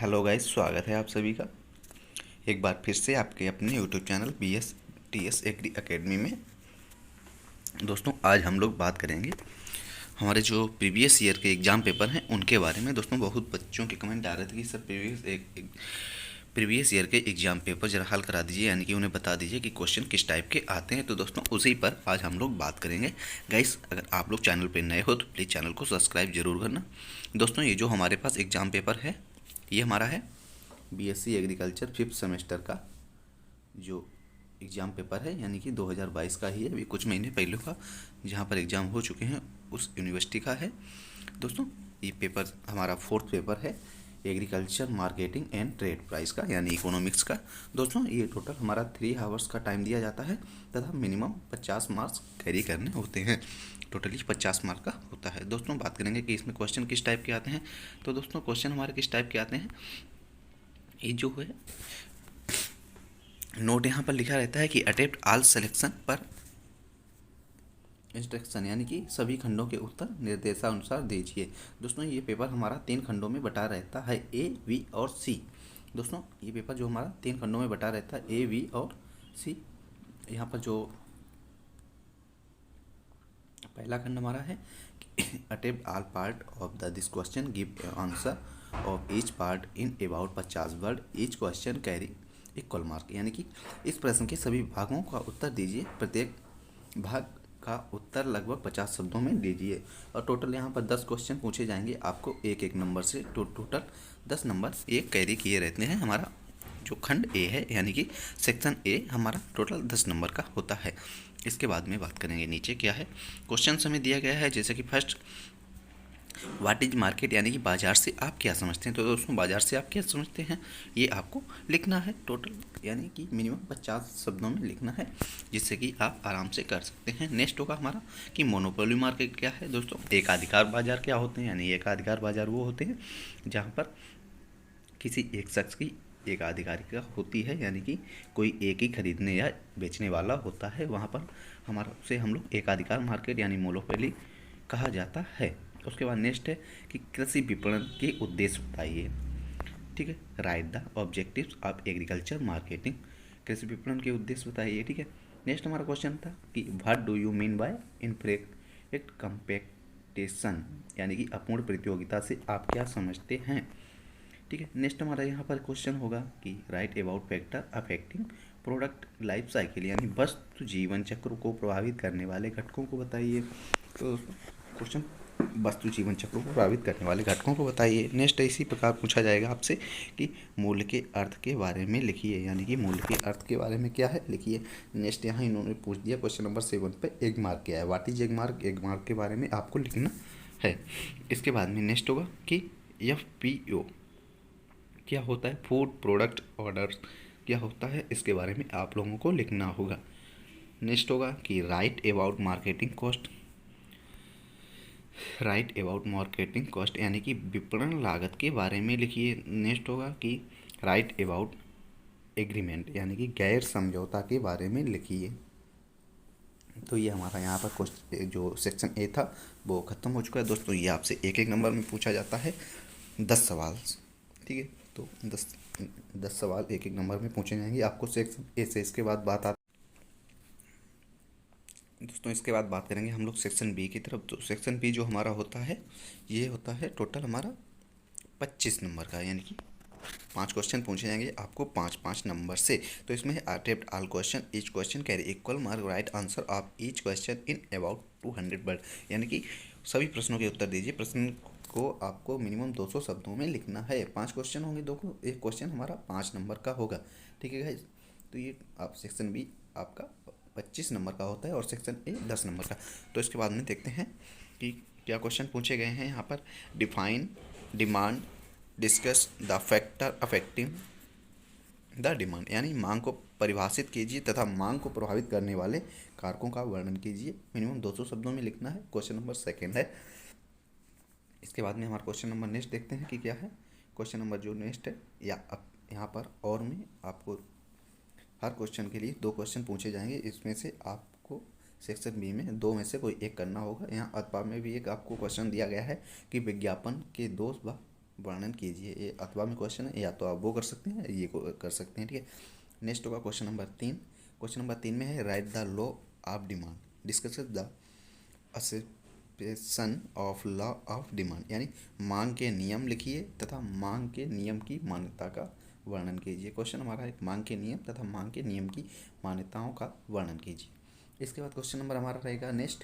Hello guys, स्वागत है आप सभी का एक बार फिर से आपके अपने YouTube channel BSTS agri academy में। दोस्तों, आज हम लोग बात करेंगे हमारे जो प्रीवियस ईयर के एग्ज़ाम पेपर हैं उनके बारे में। दोस्तों, बहुत बच्चों के कमेंट आ रहे थे कि सर प्रीवियस ईयर के एग्ज़ाम पेपर ज़रा हल करा दीजिए, यानी कि उन्हें बता दीजिए कि क्वेश्चन किस टाइप के आते हैं। तो दोस्तों, उसी पर आज हम लोग बात करेंगे। गाइस, अगर आप लोग चैनल पर नए हो तो प्लीज़ चैनल को सब्सक्राइब जरूर करना। दोस्तों, ये जो हमारे पास एग्ज़ाम पेपर है, ये हमारा है BSc एग्रीकल्चर 5th सेमेस्टर का जो एग्ज़ाम पेपर है, यानी कि 2022 का ही है। अभी कुछ महीने पहले का जहाँ पर एग्ज़ाम हो चुके हैं उस यूनिवर्सिटी का है। दोस्तों, ये पेपर हमारा 4th पेपर है agriculture marketing and trade price का, यानी इकोनॉमिक्स का। दोस्तों, ये टोटल हमारा 3 आवर्स का टाइम दिया जाता है तथा मिनिमम 50 मार्क्स कैरी करने होते हैं। टोटली 50 मार्क का होता है। दोस्तों, बात करेंगे कि इसमें क्वेश्चन किस टाइप के आते हैं। तो दोस्तों, क्वेश्चन हमारे किस टाइप के आते हैं, ये जो है नोट यहाँ पर लिखा रहता है कि अटेम्प्ट ऑल सिलेक्शन पर इंस्ट्रक्शन, यानी कि सभी खंडों के उत्तर निर्देशानुसार दीजिए। दोस्तों, ये पेपर हमारा 3 खंडों में बटा रहता है, A, B और C। दोस्तों, ये पेपर जो हमारा 3 खंडों में बटा रहता है, A, B और C। यहाँ पर जो पहला खंड हमारा है attempt all part of this question, give answer of each part in about 50 word, each question carry equal mark, यानी कि इस प्रश्न के सभी भागों का उत्तर दीजिए, प्रत्येक भाग का उत्तर लगभग 50 शब्दों में दीजिए। और टोटल यहाँ पर 10 क्वेश्चन पूछे जाएंगे आपको, एक एक नंबर से। टोटल 10 नंबर एक कैरी किए रहते हैं। हमारा जो खंड ए है, यानी कि सेक्शन ए, हमारा टोटल 10 नंबर का होता है। इसके बाद में बात करेंगे नीचे क्या है। क्वेश्चन हमें दिया गया है, जैसे कि फर्स्ट व्हाट इज मार्केट, यानी कि बाजार से आप क्या समझते हैं। तो दोस्तों, बाजार से आप क्या समझते हैं ये आपको लिखना है टोटल, यानी कि मिनिमम 50 शब्दों में लिखना है, जिससे कि आप आराम से कर सकते हैं। नेक्स्ट होगा हमारा कि मोनोपोली मार्केट क्या है। दोस्तों, एकाधिकार बाजार क्या होते हैं, यानी एकाधिकार बाजार वो होते हैं जहाँ पर किसी एक शख्स की एकाधिकारिता होती है, यानी कि कोई एक ही खरीदने या बेचने वाला होता है, वहाँ पर हमारा उसे हम लोग एकाधिकार मार्केट यानी मोनोपोली कहा जाता है। उसके बाद नेक्स्ट है कि कृषि विपणन के उद्देश्य बताइए। ठीक है, right the objectives of agriculture marketing, कृषि विपणन के उद्देश्य बताइए। ठीक है, नेक्स्ट हमारा क्वेश्चन था कि what do you mean by imperfect competition, यानी कि अपूर्ण प्रतियोगिता से आप क्या समझते हैं। ठीक है, नेक्स्ट हमारा यहाँ पर क्वेश्चन होगा कि right about factor affecting product life cycle, यानी वस्तु जीवन चक्र को प्रभावित करने वाले घटकों को बताइए। तो क्वेश्चन वस्तु जीवन चक्र को प्रभावित करने वाले घटकों को बताइए। नेक्स्ट इसी प्रकार पूछा जाएगा आपसे कि मूल्य के अर्थ के बारे में लिखिए, यानी कि मूल्य के अर्थ के बारे में क्या है लिखिए। नेक्स्ट यहाँ इन्होंने पूछ दिया क्वेश्चन नंबर 7 पे एग मार्क क्या है। What is egg mark, egg mark के बारे में आपको लिखना है। इसके बाद में नेक्स्ट होगा कि FPO क्या होता है, फूड प्रोडक्ट ऑर्डर क्या होता है, इसके बारे में आप लोगों को लिखना होगा। नेक्स्ट होगा कि right about marketing cost, right about marketing cost यानी कि विपणन लागत के बारे में लिखिए। नेक्स्ट होगा कि राइट अबाउट एग्रीमेंट, यानी कि गैर समझौता के बारे में लिखिए। तो ये हमारा यहाँ पर क्वेश्चन जो सेक्शन ए था वो ख़त्म हो चुका है। दोस्तों, ये आपसे एक एक नंबर में पूछा जाता है 10 सवाल। ठीक है, तो 10 सवाल एक एक नंबर में पूछे जाएंगे आपको सेक्शन ए से। इसके बाद बात आती दोस्तों, इसके बाद बात करेंगे हम लोग सेक्शन बी की तरफ। तो सेक्शन बी जो हमारा होता है, ये होता है टोटल हमारा 25 नंबर का, यानी कि 5 क्वेश्चन पूछे जाएंगे आपको 5-5 नंबर से। तो इसमें है attempt all question, each question carry equal mark, right answer of each question in about 200 word, यानी कि सभी प्रश्नों के उत्तर दीजिए। प्रश्न को आपको मिनिमम 200 शब्दों में लिखना है। 5 क्वेश्चन होंगे, दो को एक क्वेश्चन हमारा 5 नंबर का होगा। ठीक है गाइस, तो ये आप सेक्शन बी आपका 25 नंबर का होता है और सेक्शन ए 10 नंबर का। तो इसके बाद में देखते हैं कि क्या क्वेश्चन पूछे गए हैं यहाँ पर। Define demand, discuss the factor affecting the demand, यानी मांग को परिभाषित कीजिए तथा मांग को प्रभावित करने वाले कारकों का वर्णन कीजिए। मिनिमम 200 शब्दों में लिखना है। क्वेश्चन नंबर 2 है। इसके बाद में हमारा क्वेश्चन नंबर नेक्स्ट देखते हैं कि क्या है। क्वेश्चन नंबर जो नेक्स्ट है, या यहाँ पर और में आपको हर क्वेश्चन के लिए 2 क्वेश्चन पूछे जाएंगे। इसमें से आपको सेक्शन बी में 2 में से कोई एक करना होगा। यहाँ अथवा में भी एक आपको क्वेश्चन दिया गया है कि विज्ञापन के दोष व वर्णन कीजिए। ये अथवा में क्वेश्चन है, या तो आप वो कर सकते हैं, ये कर सकते हैं, ठीक है। नेक्स्ट होगा क्वेश्चन नंबर 3। क्वेश्चन नंबर 3 में है right the law of demand, discuss the exception of law of demand, यानी मांग के नियम लिखिए तथा मांग के नियम की मान्यता का वर्णन कीजिए। क्वेश्चन हमारा है मांग के नियम तथा मांग के नियम की मान्यताओं का वर्णन कीजिए। इसके बाद क्वेश्चन नंबर हमारा रहेगा नेक्स्ट,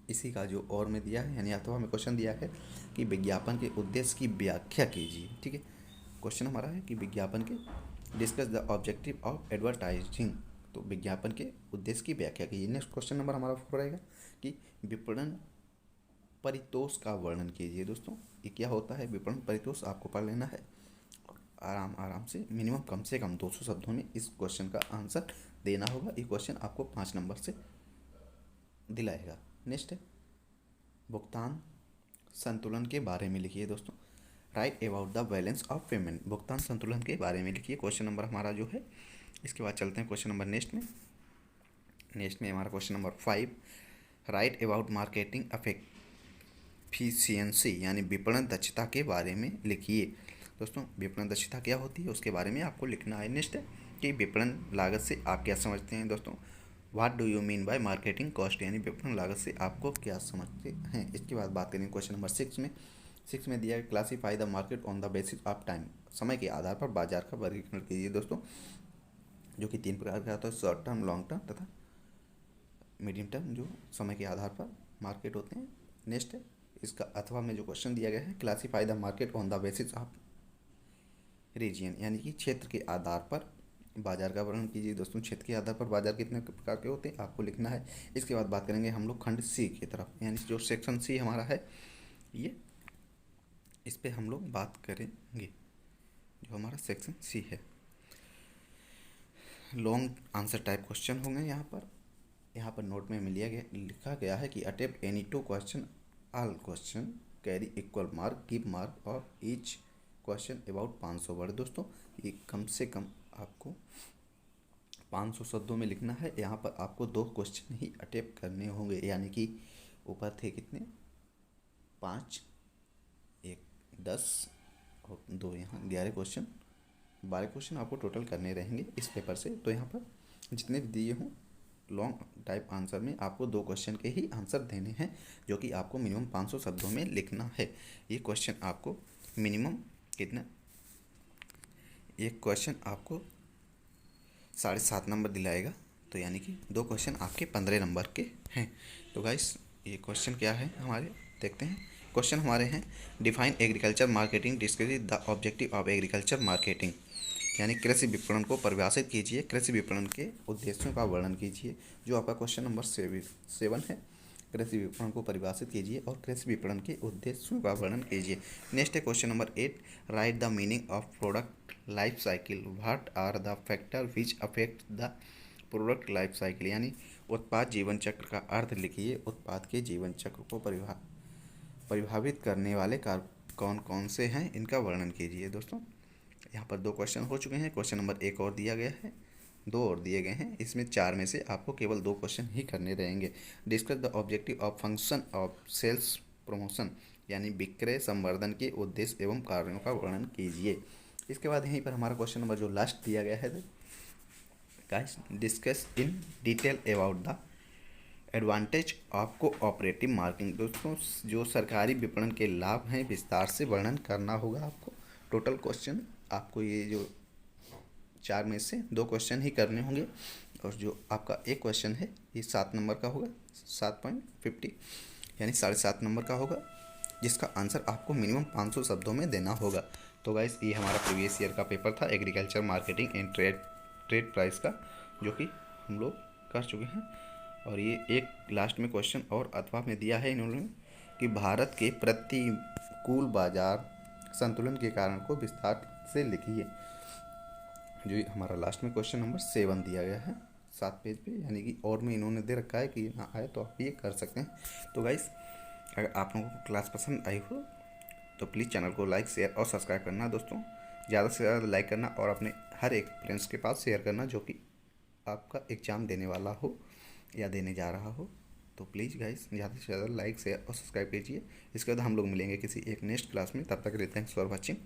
इसी का जो और में दिया है, यानी अथवा में क्वेश्चन दिया है कि विज्ञापन के उद्देश्य की व्याख्या कीजिए, ठीक है। क्वेश्चन हमारा है कि विज्ञापन के discuss the objective of advertising, तो विज्ञापन के उद्देश्य की व्याख्या कीजिए। नेक्स्ट क्वेश्चन नंबर हमारा 4 रहेगा कि विपणन परितोष का वर्णन कीजिए। दोस्तों ये क्या होता है विपणन परितोष, आपको पढ़ लेना है आराम आराम से, मिनिमम कम से कम 200 शब्दों में इस क्वेश्चन का आंसर देना होगा। ये क्वेश्चन आपको 5 नंबर से दिलाएगा। नेक्स्ट है भुगतान संतुलन के बारे में लिखिए। दोस्तों right about the balance of payment, भुगतान संतुलन के बारे में लिखिए। क्वेश्चन नंबर हमारा जो है, इसके बाद चलते हैं क्वेश्चन नंबर नेक्स्ट में हमारा question number 5, right about marketing efficiency, यानी विपणन दक्षता के बारे में लिखिए। दोस्तों विपणन दक्षता क्या होती है उसके बारे में आपको लिखना है। नेक्स्ट है कि विपणन लागत से आप क्या समझते हैं। दोस्तों what do you mean bye marketing cost, यानी विपणन लागत से आपको क्या समझते हैं। इसके बाद बात करेंगे क्वेश्चन नंबर 6 में दिया है classify the market on the basis of time, समय के आधार पर बाजार का वर्गीकरण कीजिए। दोस्तों जो कि 3 प्रकार का होता है, शॉर्ट टर्म, लॉन्ग टर्म तथा मीडियम टर्म, जो समय के आधार पर मार्केट होते हैं। नेक्स्ट है इसका अथवा में जो क्वेश्चन दिया गया है classify the market on the basis of region, यानी कि क्षेत्र के आधार पर बाजार का वर्णन कीजिए। दोस्तों क्षेत्र के आधार पर बाजार कितने प्रकार के होते हैं आपको लिखना है। इसके बाद बात करेंगे हम लोग खंड सी की तरफ, यानी जो सेक्शन सी हमारा है, ये इस पे हम लोग बात करेंगे। जो हमारा सेक्शन सी है, लॉन्ग आंसर टाइप क्वेश्चन होंगे। यहाँ पर नोट में लिखा गया है कि attempt any 2 question, all question carry equal mark, give mark और ईच क्वेश्चन अबाउट 500 वर्ड। दोस्तों ये कम से कम आपको 500 शब्दों में लिखना है। यहाँ पर आपको 2 क्वेश्चन ही अटेम्प्ट करने होंगे, यानी कि ऊपर थे कितने 5, 1 10 और 2 यहाँ 11 क्वेश्चन, 12 क्वेश्चन आपको टोटल करने रहेंगे इस पेपर से। तो यहाँ पर जितने भी दिए हों लॉन्ग टाइप आंसर में आपको 2 क्वेश्चन के ही आंसर देने हैं, जो कि आपको मिनिमम 500 शब्दों में लिखना है। ये क्वेश्चन आपको मिनिमम कितना, एक क्वेश्चन आपको 7.5 नंबर दिलाएगा, तो यानी कि 2 क्वेश्चन आपके 15 नंबर के हैं। तो गाइस ये क्वेश्चन क्या है हमारे, देखते हैं। क्वेश्चन हमारे हैं define agriculture marketing, discuss the objective of agriculture marketing, यानी कृषि विपणन को परिभाषित कीजिए, कृषि विपणन के उद्देश्यों का वर्णन कीजिए। जो आपका क्वेश्चन नंबर 7 है, कृषि विपणन को परिभाषित कीजिए और कृषि विपणन के उद्देश्यों का वर्णन कीजिए। नेक्स्ट है question number 8, write the meaning of product life cycle, what are the factor which affect the product life cycle, यानी उत्पाद जीवन चक्र का अर्थ लिखिए। उत्पाद के जीवन चक्र को परिभावित करने वाले कारक कौन कौन से हैं, इनका वर्णन कीजिए। दोस्तों यहाँ पर 2 क्वेश्चन हो चुके हैं, क्वेश्चन नंबर 1 और दिया गया है, 2 और दिए गए हैं। इसमें 4 में से आपको केवल 2 क्वेश्चन ही करने रहेंगे। Discuss the objective of function of sales promotion, यानी विक्रय संवर्धन के उद्देश्य एवं कार्यों का वर्णन कीजिए। इसके बाद यहीं पर हमारा क्वेश्चन नंबर जो लास्ट दिया गया है, guys discuss in detail about the advantage of cooperative marketing. दोस्तों जो सरकारी विपणन के लाभ हैं विस्तार से वर्णन करना होगा आपको। टोटल क्वेश्चन आपको ये जो 4 में से 2 क्वेश्चन ही करने होंगे, और जो आपका एक क्वेश्चन है ये 7 नंबर का होगा, 7.50 यानी 7.5 नंबर का होगा, जिसका आंसर आपको मिनिमम 500 शब्दों में देना होगा। तो गाइस ये हमारा प्रीवियस ईयर का पेपर था agriculture marketing and trade price का, जो कि हम लोग कर चुके हैं। और ये एक लास्ट में क्वेश्चन और अथवा में दिया है इन्होंने कि भारत के प्रतिकूल बाजार संतुलन के कारण को विस्तार से लिखिए। जो हमारा लास्ट में क्वेश्चन नंबर 7 दिया गया है 7 पेज पे, यानी कि और में इन्होंने दे रखा है कि ना आए तो आप ये कर सकते हैं। तो गाइस अगर आप लोगों को क्लास पसंद आई हो तो प्लीज़ चैनल को लाइक शेयर और सब्सक्राइब करना। दोस्तों ज़्यादा से ज़्यादा लाइक करना और अपने हर एक फ्रेंड्स के पास शेयर करना जो कि आपका एग्ज़ाम देने वाला हो या देने जा रहा हो। तो तो प्लीज़ गाइस ज़्यादा से ज़्यादा लाइक शेयर और सब्सक्राइब कीजिए। इसके बाद हम लोग मिलेंगे किसी एक नेक्स्ट क्लास में, तब तक के लिए थैंक्स फॉर वॉचिंग।